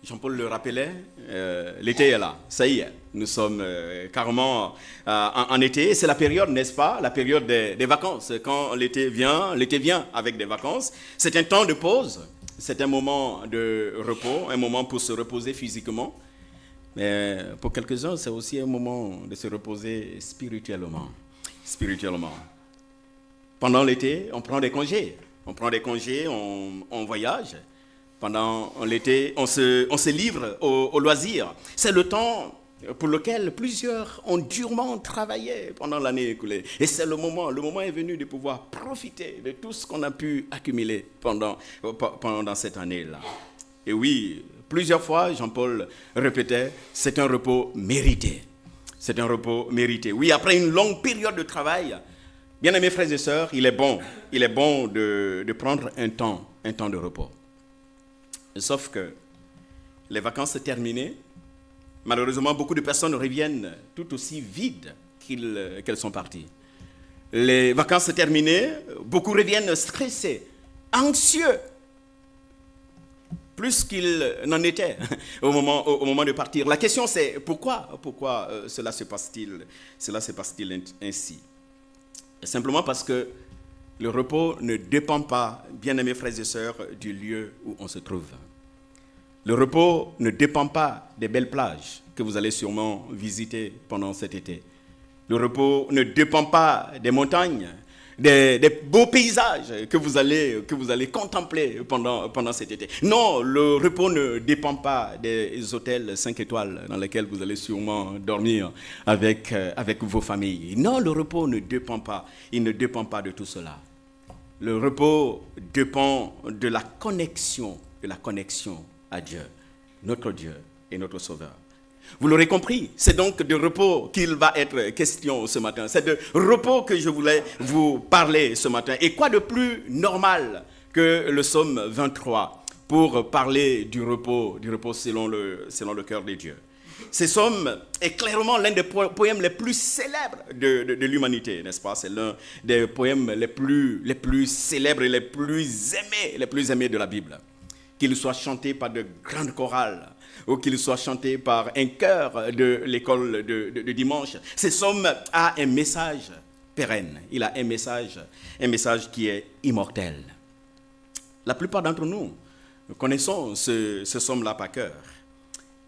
Jean-Paul le rappelait, l'été est là, ça y est, nous sommes carrément en été, c'est la période, n'est-ce pas, la période des vacances. Quand l'été vient avec des vacances, c'est un temps de pause, c'est un moment de repos, un moment pour se reposer physiquement, mais pour quelques-uns, c'est aussi un moment de se reposer spirituellement. Pendant l'été, on prend des congés, on voyage. Pendant l'été, on se livre au loisir. C'est le temps pour lequel plusieurs ont durement travaillé pendant l'année écoulée. Et c'est le moment est venu de pouvoir profiter de tout ce qu'on a pu accumuler pendant cette année-là. Et oui, plusieurs fois, Jean-Paul répétait, c'est un repos mérité. C'est un repos mérité. Oui, après une longue période de travail, bien-aimés frères et sœurs, il est bon de prendre un temps de repos. Sauf que les vacances terminées, malheureusement, beaucoup de personnes reviennent tout aussi vides qu'elles sont parties. Les vacances terminées, beaucoup reviennent stressés, anxieux, plus qu'ils n'en étaient au moment de partir. La question c'est pourquoi cela se passe-t-il ainsi? Simplement parce que le repos ne dépend pas, bien-aimés frères et sœurs, du lieu où on se trouve. Le repos ne dépend pas des belles plages que vous allez sûrement visiter pendant cet été. Le repos ne dépend pas des montagnes, des beaux paysages que vous allez contempler pendant cet été. Non, le repos ne dépend pas des hôtels 5 étoiles dans lesquels vous allez sûrement dormir avec vos familles. Non, le repos ne dépend pas. Il ne dépend pas de tout cela. Le repos dépend de la connexion à Dieu, notre Dieu et notre Sauveur. Vous l'aurez compris, c'est donc de repos qu'il va être question ce matin. C'est de repos que je voulais vous parler ce matin. Et quoi de plus normal que le psaume 23 pour parler du repos selon le cœur de Dieu. Ce psaume est clairement l'un des poèmes les plus célèbres de l'humanité, n'est-ce pas? C'est l'un des poèmes les plus célèbres et les plus aimés de la Bible. Qu'il soit chanté par de grandes chorales ou qu'il soit chanté par un chœur de l'école de dimanche, ce psaume a un message pérenne. Il a un message qui est immortel. La plupart d'entre nous connaissons ce psaume-là par cœur.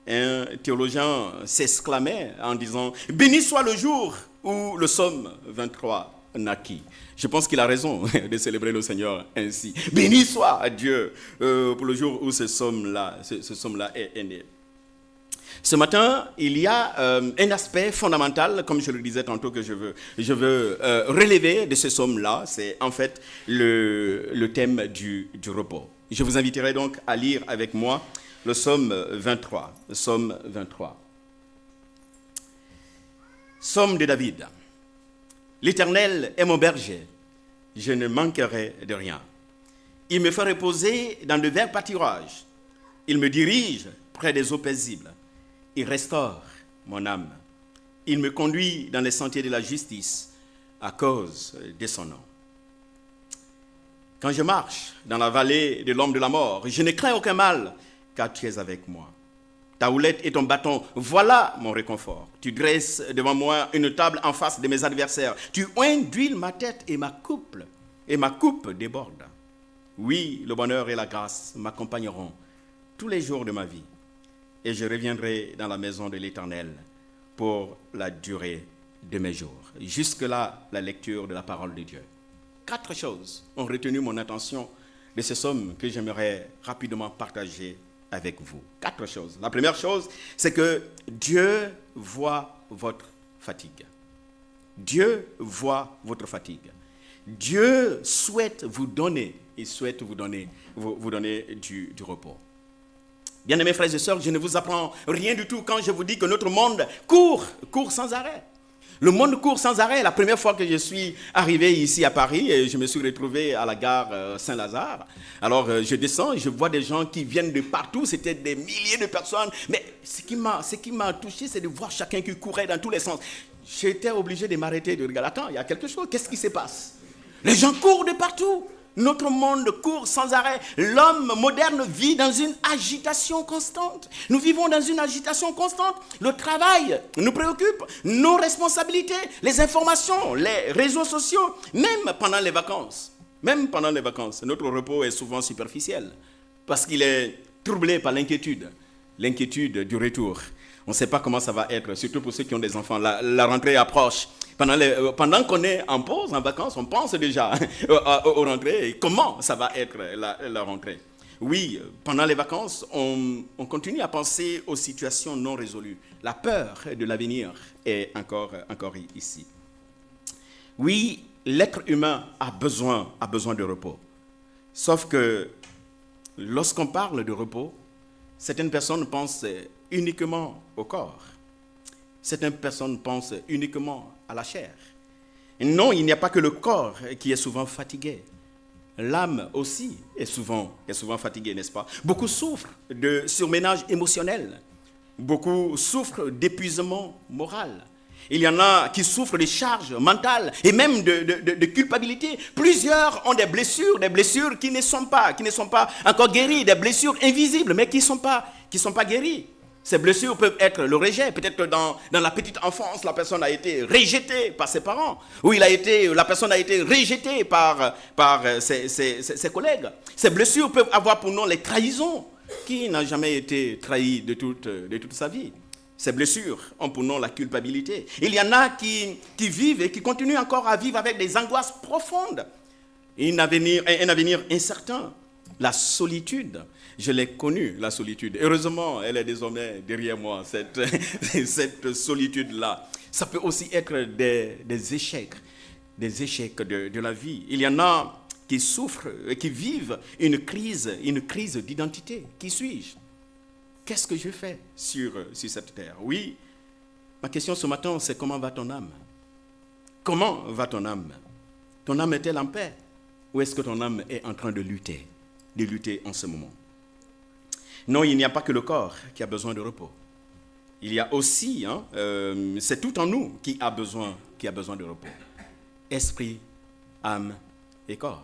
Un théologien s'exclamait en disant « Béni soit le jour où le psaume 23 naquit ». Je pense qu'il a raison de célébrer le Seigneur ainsi. Béni soit Dieu pour le jour où ce psaume-là est né. Ce matin, il y a un aspect fondamental, comme je le disais tantôt, que je veux relever de ce psaume-là. C'est en fait le thème du repos. Je vous inviterai donc à lire avec moi le psaume 23. Le psaume 23. Psaume de David. L'Éternel est mon berger, je ne manquerai de rien. Il me fait reposer dans de verts pâturages. Il me dirige près des eaux paisibles. Il restaure mon âme. Il me conduit dans les sentiers de la justice à cause de son nom. Quand je marche dans la vallée de l'ombre de la mort, je ne crains aucun mal, car tu es avec moi. Ta houlette et ton bâton, voilà mon réconfort. Tu dresses devant moi une table en face de mes adversaires. Tu oins d'huile ma tête et ma coupe déborde. Oui, le bonheur et la grâce m'accompagneront tous les jours de ma vie. Et je reviendrai dans la maison de l'Éternel pour la durée de mes jours. Jusque-là, la lecture de la parole de Dieu. 4 choses ont retenu mon attention de ce psaume que j'aimerais rapidement partager avec vous. 4 choses. La première chose, c'est que Dieu voit votre fatigue. Dieu voit votre fatigue. Dieu souhaite vous donner du repos. Bien-aimés frères et sœurs, je ne vous apprends rien du tout quand je vous dis que notre monde court sans arrêt. Le monde court sans arrêt. La première fois que je suis arrivé ici à Paris, et je me suis retrouvé à la gare Saint-Lazare. Alors je descends, je vois des gens qui viennent de partout. C'était des milliers de personnes. Mais ce qui m'a touché, c'est de voir chacun qui courait dans tous les sens. J'étais obligé de m'arrêter, de regarder. Attends, il y a quelque chose. Qu'est-ce qui se passe? Les gens courent de partout. Notre monde court sans arrêt. L'homme moderne vit dans une agitation constante. Nous vivons dans une agitation constante. Le travail nous préoccupe, nos responsabilités, les informations, les réseaux sociaux, même pendant les vacances. Même pendant les vacances, notre repos est souvent superficiel parce qu'il est troublé par l'inquiétude du retour. On ne sait pas comment ça va être, surtout pour ceux qui ont des enfants. La rentrée approche. Pendant qu'on est en pause, en vacances, on pense déjà aux rentrées et comment ça va être la rentrée. Oui, pendant les vacances, on continue à penser aux situations non résolues. La peur de l'avenir est encore ici. Oui, l'être humain a besoin de repos. Sauf que lorsqu'on parle de repos, certaines personnes pensent uniquement au corps. Certaines personnes pensent uniquement à la chair. Non, il n'y a pas que le corps qui est souvent fatigué. L'âme aussi est souvent fatiguée, n'est-ce pas? Beaucoup souffrent de surménage émotionnel. Beaucoup souffrent d'épuisement moral. Il y en a qui souffrent de charges mentales et même de culpabilité. Plusieurs ont des blessures qui ne sont pas encore guéries, des blessures invisibles, mais qui ne sont pas guéries. Ces blessures peuvent être le rejet. Peut-être dans la petite enfance, la personne a été rejetée par ses parents. Ou la personne a été rejetée par ses collègues. Ces blessures peuvent avoir pour nom les trahisons. Qui n'a jamais été trahi de toute sa vie? Ces blessures ont pour nom la culpabilité. Il y en a qui vivent et qui continuent encore à vivre avec des angoisses profondes. Un avenir incertain. La solitude, je l'ai connue, la solitude. Heureusement, elle est désormais derrière moi, cette solitude-là. Ça peut aussi être des échecs de la vie. Il y en a qui souffrent et qui vivent une crise d'identité. Qui suis-je? Qu'est-ce que je fais sur cette terre? Oui, ma question ce matin, c'est comment va ton âme? Comment va ton âme? Ton âme est-elle en paix? Ou est-ce que ton âme est en train de lutter en ce moment? Non, il n'y a pas que le corps qui a besoin de repos. Il y a aussi, c'est tout en nous qui a besoin de repos. Esprit, âme et corps.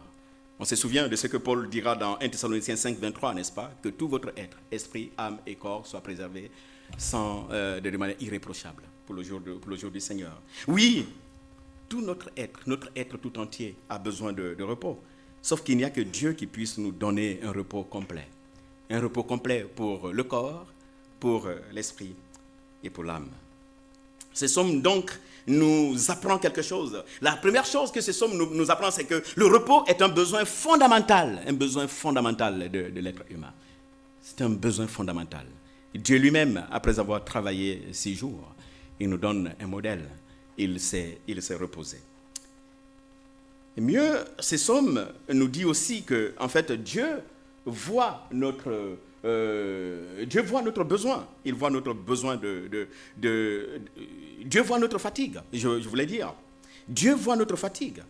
On se souvient de ce que Paul dira dans 1 Thessaloniciens 5, 23, n'est-ce pas? Que tout votre être, esprit, âme et corps soient préservés de manière irréprochable pour le jour du Seigneur. Oui, tout notre être tout entier a besoin de repos. Sauf qu'il n'y a que Dieu qui puisse nous donner un repos complet. Un repos complet pour le corps, pour l'esprit et pour l'âme. Ce psaume donc nous apprend quelque chose. La première chose que ce psaume nous apprend, c'est que le repos est un besoin fondamental de l'être humain. C'est un besoin fondamental. Dieu lui-même, après avoir travaillé 6 jours, il nous donne un modèle. Il s'est reposé. Et mieux, ce psaume nous dit aussi que, en fait, Dieu voit notre besoin. Il voit notre besoin Dieu voit notre fatigue, je voulais dire. Dieu voit notre fatigue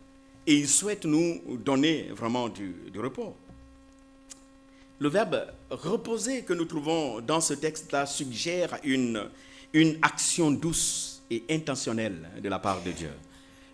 et il souhaite nous donner vraiment du repos. Le verbe reposer que nous trouvons dans ce texte-là suggère une action douce et intentionnelle de la part de Dieu.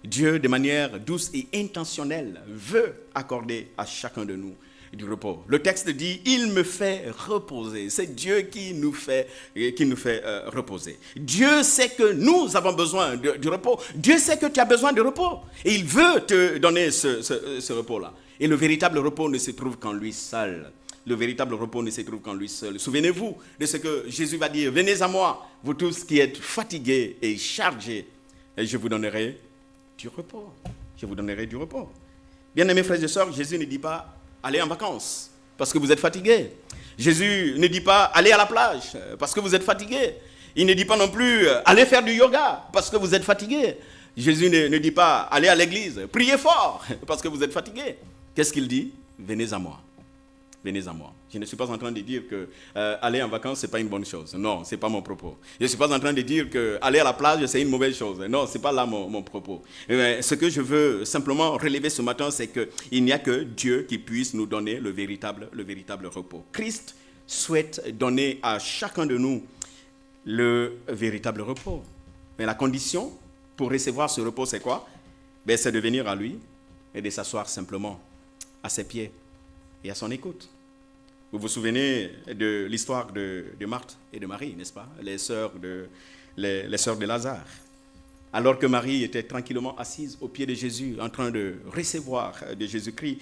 Dieu, de manière douce et intentionnelle, veut accorder à chacun de nous du repos. Le texte dit « Il me fait reposer ». C'est Dieu qui nous fait reposer. Dieu sait que nous avons besoin du repos. Dieu sait que tu as besoin de repos. Et il veut te donner ce repos-là. Et le véritable repos ne se trouve qu'en lui seul. Le véritable repos ne se trouve qu'en lui seul. Souvenez-vous de ce que Jésus va dire. « Venez à moi, vous tous qui êtes fatigués et chargés, et je vous donnerai du repos. » Je vous donnerai du repos. Bien-aimés frères et sœurs, Jésus ne dit pas allez en vacances parce que vous êtes fatigués. Jésus ne dit pas allez à la plage parce que vous êtes fatigués. Il ne dit pas non plus allez faire du yoga parce que vous êtes fatigués. Jésus ne dit pas allez à l'église, priez fort parce que vous êtes fatigués. Qu'est-ce qu'il dit? Venez à moi. Venez à moi. Je ne suis pas en train de dire que aller en vacances, ce n'est pas une bonne chose. Non, ce n'est pas mon propos. Je ne suis pas en train de dire que aller à la plage, c'est une mauvaise chose. Non, ce n'est pas là mon propos. Mais ce que je veux simplement relever ce matin, c'est qu'il n'y a que Dieu qui puisse nous donner le véritable repos. Christ souhaite donner à chacun de nous le véritable repos. Mais la condition pour recevoir ce repos, c'est quoi? C'est de venir à lui et de s'asseoir simplement à ses pieds et à son écoute. Vous vous souvenez de l'histoire de Marthe et de Marie, n'est-ce pas? Les sœurs de Lazare. Alors que Marie était tranquillement assise au pied de Jésus, en train de recevoir de Jésus-Christ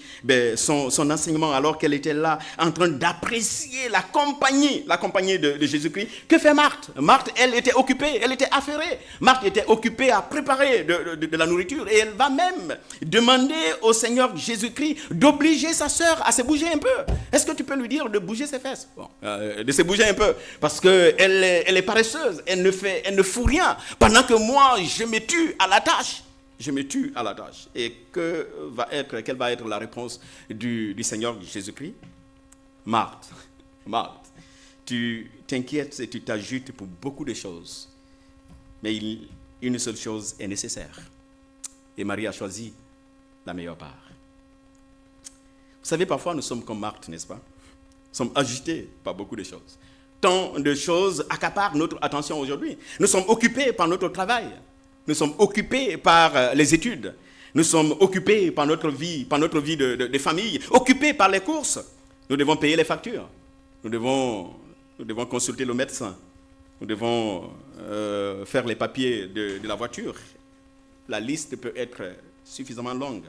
son enseignement, alors qu'elle était là, en train d'apprécier la compagnie de Jésus-Christ. Que fait Marthe? Marthe, elle était occupée, elle était affairée. Marthe était occupée à préparer de la nourriture, et elle va même demander au Seigneur Jésus-Christ d'obliger sa sœur à se bouger un peu. Est-ce que tu peux lui dire de bouger ses fesses? Bon, de se bouger un peu, parce qu'elle est paresseuse, elle ne fout rien, pendant que moi, je me tue à la tâche. Je me tue à la tâche. Et quelle va être la réponse du Seigneur Jésus-Christ? Marthe, tu t'inquiètes et tu t'agites pour beaucoup de choses. Mais une seule chose est nécessaire. Et Marie a choisi la meilleure part. Vous savez, parfois nous sommes comme Marthe, n'est-ce pas? Nous sommes agités par beaucoup de choses. Tant de choses accaparent notre attention aujourd'hui. Nous sommes occupés par notre travail. Nous sommes occupés par les études. Nous sommes occupés par notre vie de famille, occupés par les courses. Nous devons payer les factures. Nous devons consulter le médecin. Nous devons faire les papiers de la voiture. La liste peut être suffisamment longue.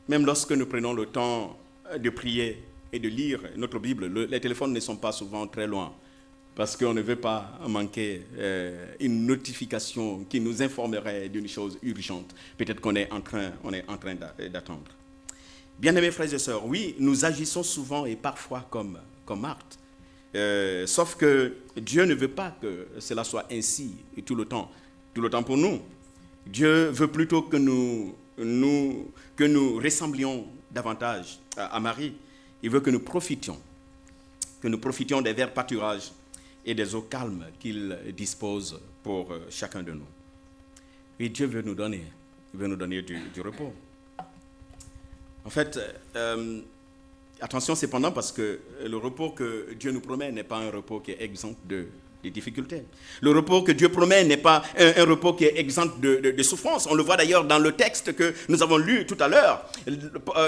Même lorsque nous prenons le temps de prier et de lire notre Bible, les téléphones ne sont pas souvent très loin, parce qu'on ne veut pas manquer une notification qui nous informerait d'une chose urgente. Peut-être qu'on est en train d'attendre. Bien-aimés frères et sœurs, oui, nous agissons souvent et parfois comme Marthe. Sauf que Dieu ne veut pas que cela soit ainsi tout le temps pour nous. Dieu veut plutôt que nous ressemblions davantage à Marie. Il veut que nous profitions des verts pâturages et des eaux calmes qu'il dispose pour chacun de nous. Et Dieu veut nous donner du repos. En fait, attention cependant, parce que le repos que Dieu nous promet n'est pas un repos qui est exempt de difficultés. Le repos que Dieu promet n'est pas un repos qui est exempt de souffrance. On le voit d'ailleurs dans le texte que nous avons lu tout à l'heure.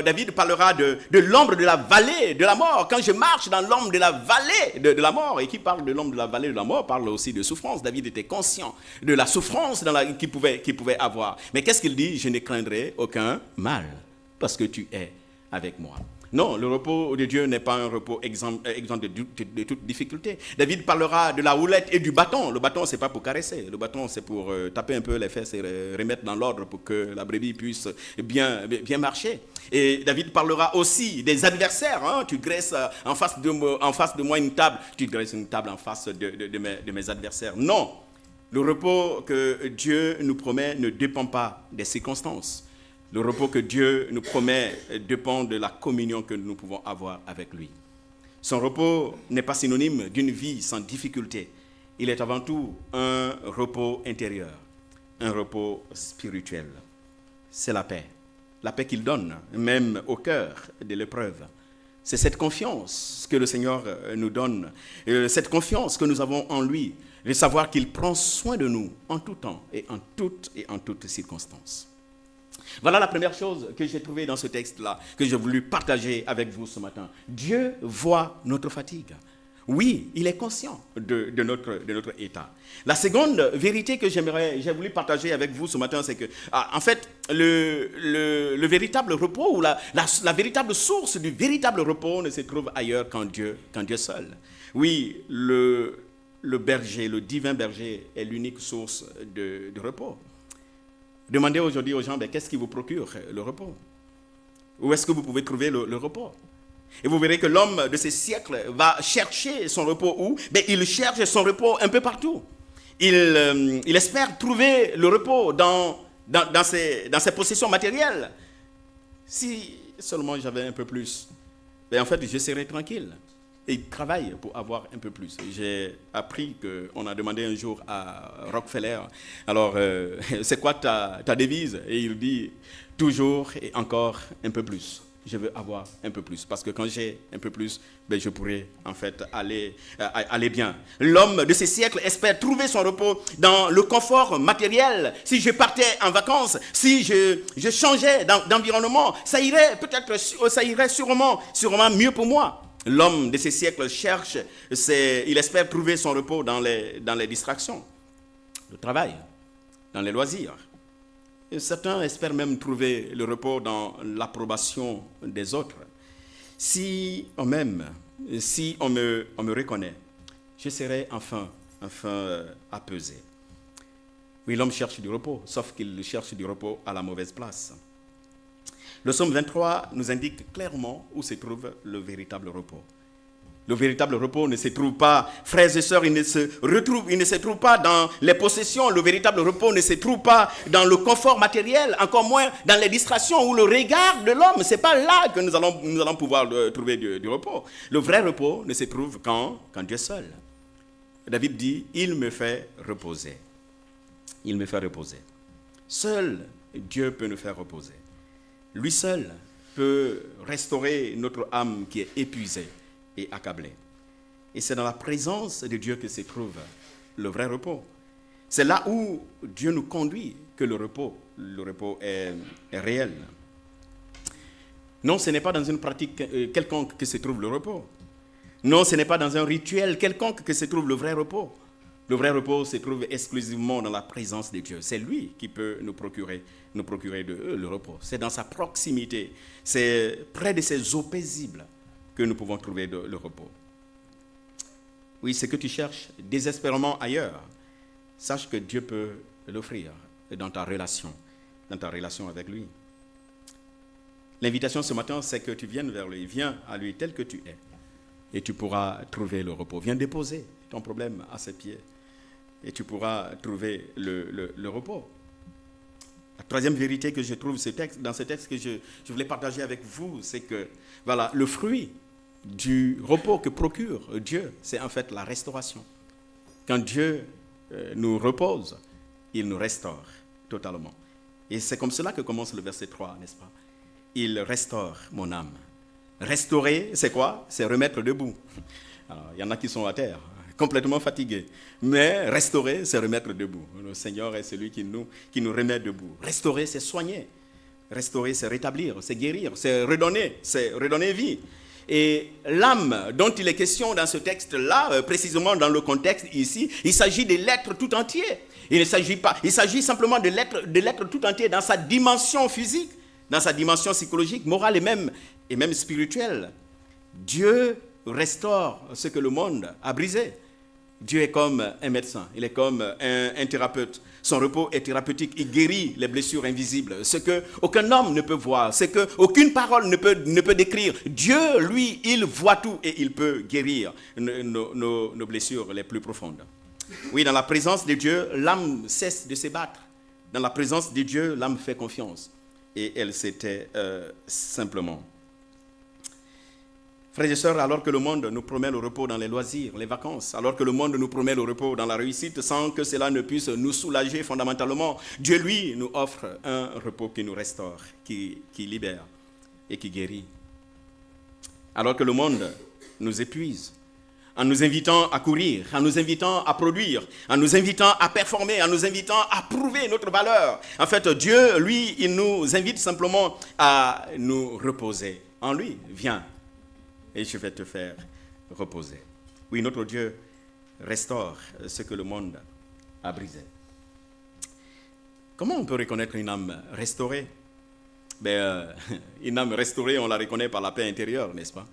David parlera de l'ombre de la vallée de la mort. Quand je marche dans l'ombre de la vallée de la mort, et qui parle de l'ombre de la vallée de la mort, parle aussi de souffrance. David était conscient de la souffrance qu'il pouvait avoir. Mais qu'est-ce qu'il dit? Je ne craindrai aucun mal, parce que tu es avec moi. Non, le repos de Dieu n'est pas un repos exempt de toute difficulté. David parlera de la houlette et du bâton. Le bâton, ce n'est pas pour caresser. Le bâton, c'est pour taper un peu les fesses et remettre dans l'ordre pour que la brebis puisse bien marcher. Et David parlera aussi des adversaires. Hein. Tu dresses en face de moi une table. Tu dresses une table en face de mes adversaires. Non, le repos que Dieu nous promet ne dépend pas des circonstances. Le repos que Dieu nous promet dépend de la communion que nous pouvons avoir avec lui. Son repos n'est pas synonyme d'une vie sans difficulté. Il est avant tout un repos intérieur, un repos spirituel. C'est la paix qu'il donne, même au cœur de l'épreuve. C'est cette confiance que le Seigneur nous donne, cette confiance que nous avons en lui, de savoir qu'il prend soin de nous en tout temps et en toutes circonstances. Voilà la première chose que j'ai trouvée dans ce texte-là, que j'ai voulu partager avec vous ce matin. Dieu voit notre fatigue. Oui, il est conscient de notre état. La seconde vérité que j'ai voulu partager avec vous ce matin, c'est que, en fait, le véritable repos, ou la véritable source du véritable repos ne se trouve ailleurs qu'en Dieu seul. Oui, le berger, le divin berger est l'unique source de repos. Demandez aujourd'hui aux gens, qu'est-ce qui vous procure le repos? Où est-ce que vous pouvez trouver le repos? Et vous verrez que l'homme de ces siècles va chercher son repos où? Il cherche son repos un peu partout. Il espère trouver le repos dans ses possessions matérielles. Si seulement j'avais un peu plus, en fait, je serais tranquille. Et il travaille pour avoir un peu plus. J'ai appris qu'on a demandé un jour à Rockefeller, alors c'est quoi ta devise? Et il dit, toujours et encore un peu plus. je veux avoir un peu plus. Parce que quand j'ai un peu plus, ben, je pourrais en fait aller bien. L'homme de ces siècles espère trouver son repos dans le confort matériel. Si je partais en vacances, si je changeais d'environnement, ça irait sûrement mieux pour moi. L'homme de ces siècles cherche, il espère trouver son repos dans les distractions, le travail, dans les loisirs. Et certains espèrent même trouver le repos dans l'approbation des autres. Si on m'aime, si on me reconnaît, je serai enfin apaisé. Oui, l'homme cherche du repos, sauf qu'il cherche du repos à la mauvaise place. Le psaume 23 nous indique clairement où se trouve le véritable repos. Le véritable repos ne se trouve pas, frères et sœurs, il ne se trouve pas dans les possessions. Le véritable repos ne se trouve pas dans le confort matériel, encore moins dans les distractions ou le regard de l'homme. Ce n'est pas là que nous allons pouvoir trouver du repos. Le vrai repos ne se trouve qu'en Dieu seul. David dit, il me fait reposer. Il me fait reposer. Seul Dieu peut nous faire reposer. Lui seul peut restaurer notre âme qui est épuisée et accablé. Et c'est dans la présence de Dieu que se trouve le vrai repos. C'est là où Dieu nous conduit que le repos est réel. Non, ce n'est pas dans une pratique quelconque que se trouve le repos. Non, ce n'est pas dans un rituel quelconque que se trouve le vrai repos. Le vrai repos se trouve exclusivement dans la présence de Dieu. C'est lui qui peut nous procurer le repos. C'est dans sa proximité, c'est près de ses eaux paisibles que nous pouvons trouver le repos. Oui, ce que tu cherches désespérément ailleurs, sache que Dieu peut l'offrir dans ta relation avec lui. L'invitation ce matin, c'est que tu viennes vers lui, viens à lui tel que tu es, et tu pourras trouver le repos. Viens déposer ton problème à ses pieds, et tu pourras trouver le repos. La troisième vérité que je trouve dans ce texte que je voulais partager avec vous, c'est que voilà, le fruit du repos que procure Dieu, c'est en fait la restauration. Quand Dieu nous repose, il nous restaure totalement. Et c'est comme cela que commence le verset 3, n'est-ce pas? Il restaure mon âme. Restaurer, c'est quoi? C'est remettre debout. Alors, il y en a qui sont à terre, complètement fatigués. Mais restaurer, c'est remettre debout. Le Seigneur est celui qui nous remet debout. Restaurer, c'est soigner. Restaurer, c'est rétablir, c'est guérir, c'est redonner vie. Et l'âme dont il est question dans ce texte-là, précisément dans le contexte ici, il s'agit de l'être tout entier. Il s'agit simplement de l'être tout entier dans sa dimension physique, dans sa dimension psychologique, morale et même spirituelle. Dieu restaure ce que le monde a brisé. Dieu est comme un médecin, il est comme un thérapeute. Son repos est thérapeutique, il guérit les blessures invisibles, ce qu'aucun homme ne peut voir, ce qu'aucune parole ne peut décrire. Dieu, lui, il voit tout et il peut guérir nos blessures les plus profondes. Oui, dans la présence de Dieu, l'âme cesse de se battre. Dans la présence de Dieu, l'âme fait confiance et elle s'était simplement. Frères et sœurs, alors que le monde nous promet le repos dans les loisirs, les vacances, alors que le monde nous promet le repos dans la réussite, sans que cela ne puisse nous soulager fondamentalement, Dieu, lui, nous offre un repos qui nous restaure, qui libère et qui guérit. Alors que le monde nous épuise, en nous invitant à courir, en nous invitant à produire, en nous invitant à performer, en nous invitant à prouver notre valeur. En fait, Dieu, lui, il nous invite simplement à nous reposer en lui. Viens. Et je vais te faire reposer. Oui, notre Dieu restaure ce que le monde a brisé. Comment on peut reconnaître une âme restaurée? Une âme restaurée, on la reconnaît par la paix intérieure, n'est-ce pas?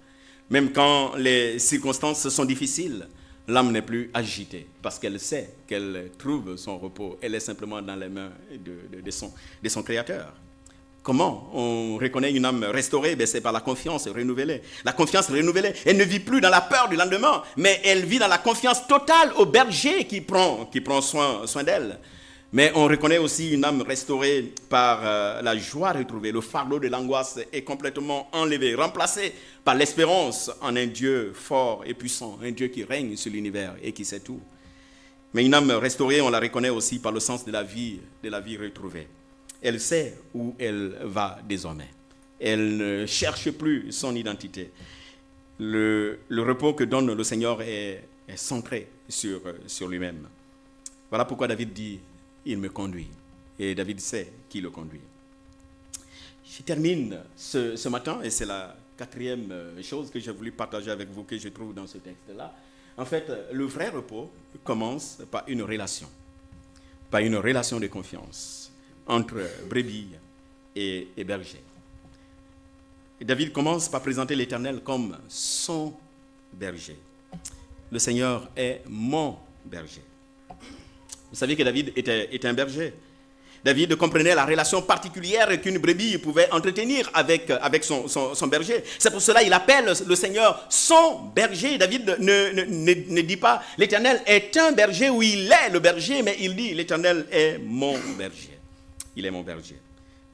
Même quand les circonstances sont difficiles, l'âme n'est plus agitée parce qu'elle sait qu'elle trouve son repos. Elle est simplement dans les mains de son Créateur. Comment on reconnaît une âme restaurée? C'est par la confiance renouvelée. La confiance renouvelée, elle ne vit plus dans la peur du lendemain, mais elle vit dans la confiance totale au berger qui prend soin d'elle. Mais on reconnaît aussi une âme restaurée par la joie retrouvée. Le fardeau de l'angoisse est complètement enlevé, remplacé par l'espérance en un Dieu fort et puissant, un Dieu qui règne sur l'univers et qui sait tout. Mais une âme restaurée, on la reconnaît aussi par le sens de la vie retrouvée. Elle sait où elle va désormais. Elle ne cherche plus son identité. Le repos que donne le Seigneur est centré sur lui-même. Voilà pourquoi David dit, il me conduit. Et David sait qui le conduit. Je termine ce matin, et c'est la quatrième chose que j'ai voulu partager avec vous, que je trouve dans ce texte-là. En fait, le vrai repos commence par une relation de confiance entre brebis et berger. Et David commence par présenter l'Éternel comme son berger. Le Seigneur est mon berger. Vous savez que David était un berger. David comprenait la relation particulière qu'une brebis pouvait entretenir avec son berger. C'est pour cela qu'il appelle le Seigneur son berger. David ne dit pas l'Éternel est un berger ou il est le berger, mais il dit l'Éternel est mon berger. Il est mon berger.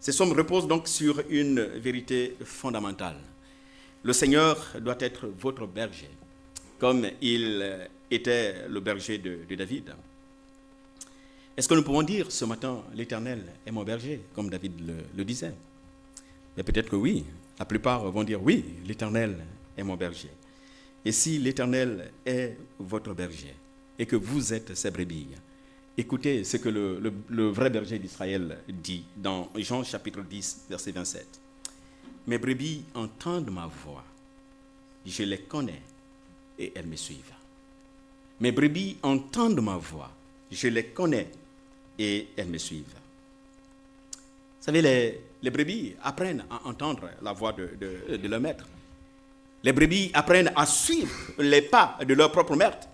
Ces sommes reposent donc sur une vérité fondamentale. Le Seigneur doit être votre berger, comme il était le berger de David. Est-ce que nous pouvons dire ce matin, l'Éternel est mon berger, comme David le disait? Mais peut-être que oui. La plupart vont dire oui, l'Éternel est mon berger. Et si l'Éternel est votre berger et que vous êtes ses brebis, écoutez ce que le vrai berger d'Israël dit dans Jean chapitre 10, verset 27. Mes brebis entendent ma voix, je les connais et elles me suivent. Mes brebis entendent ma voix, je les connais et elles me suivent. Vous savez, les brebis apprennent à entendre la voix de leur maître. Les brebis apprennent à suivre les pas de leur propre maître.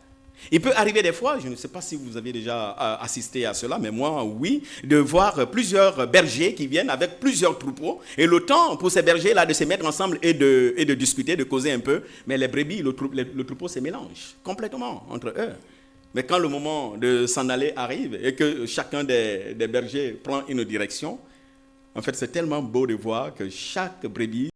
Il peut arriver des fois, je ne sais pas si vous avez déjà assisté à cela, mais moi, oui, de voir plusieurs bergers qui viennent avec plusieurs troupeaux. Et le temps pour ces bergers-là de se mettre ensemble et de discuter, de causer un peu. Mais les brebis, le troupeau se mélange complètement entre eux. Mais quand le moment de s'en aller arrive et que chacun des bergers prend une direction, en fait, c'est tellement beau de voir que chaque brebis